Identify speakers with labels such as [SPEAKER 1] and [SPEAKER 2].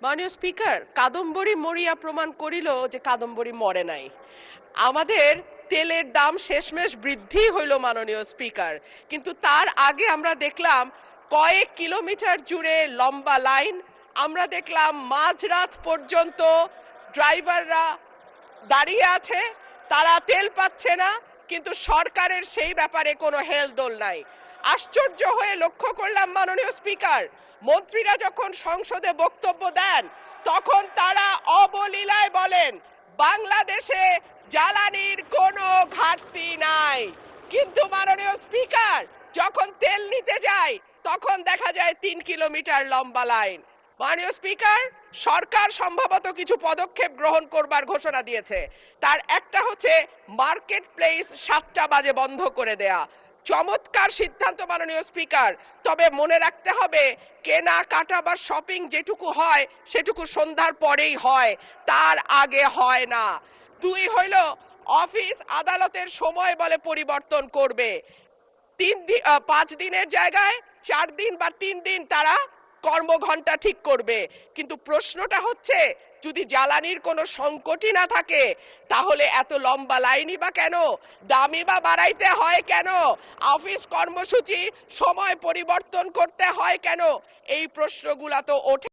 [SPEAKER 1] মাননীয় স্পিকার, কাদম্বরী মরিয়া প্রমাণ করিল যে কাদম্বরী মরে নাই। আমাদের তেলের দাম শেষমেশ বৃদ্ধি হইল মাননীয় স্পিকার, কিন্তু তার আগে আমরা দেখলাম কয়েক কিলোমিটার জুড়ে লম্বা লাইন। আমরা দেখলাম মাঝরাত পর্যন্ত ড্রাইভাররা দাঁড়িয়ে আছে, তারা তেল পাচ্ছে না, কিন্তু সরকারের সেই ব্যাপারে কোনো হেলদোল নাই। আশ্চর্য হয়ে লক্ষ্য করলাম মাননীয় স্পিকার, মন্ত্রীরা যখন সংসদে বক্তব্য দেন তখন তারা অবলীলায় বলেন বাংলাদেশে জ্বালানির কোনো ঘাটতি নাই, কিন্তু মাননীয় স্পিকার যখন তেল নিতে যায় তখন দেখা যায় 3 কিলোমিটার লম্বা লাইন। মাননীয় স্পিকার, সরকার সম্ভবত কিছু পদক্ষেপ গ্রহণ করবার ঘোষণা দিয়েছে। তার একটা হচ্ছে মার্কেট প্লেস 7টা বাজে বন্ধ করে দেয়া। চমৎকার সিদ্ধান্ত মাননীয় স্পিকার, তবে মনে রাখতে হবে কেনা কাটা বা শপিং যেটুকু হয় সেটুকু সন্ধ্যার পরেই হয়, তার আগে হয় না। 2 হইল অফিস আদালতের সময় বলে পরিবর্তন করবে। 5 দিনের জায়গায় 4 দিন বা 3 দিন তারা কর্মঘণ্টা ঠিক করবে, কিন্তু প্রশ্নটা হচ্ছে যদি জ্বালানির কোনো সংকটই না থাকে তাহলে এত লম্বা লাইনই বা কেন, দামই বা বাড়াইতে হয় কেন, অফিস কর্মসূচি সময় পরিবর্তন করতে হয় কেন? এই প্রশ্নগুলা তো ওঠে।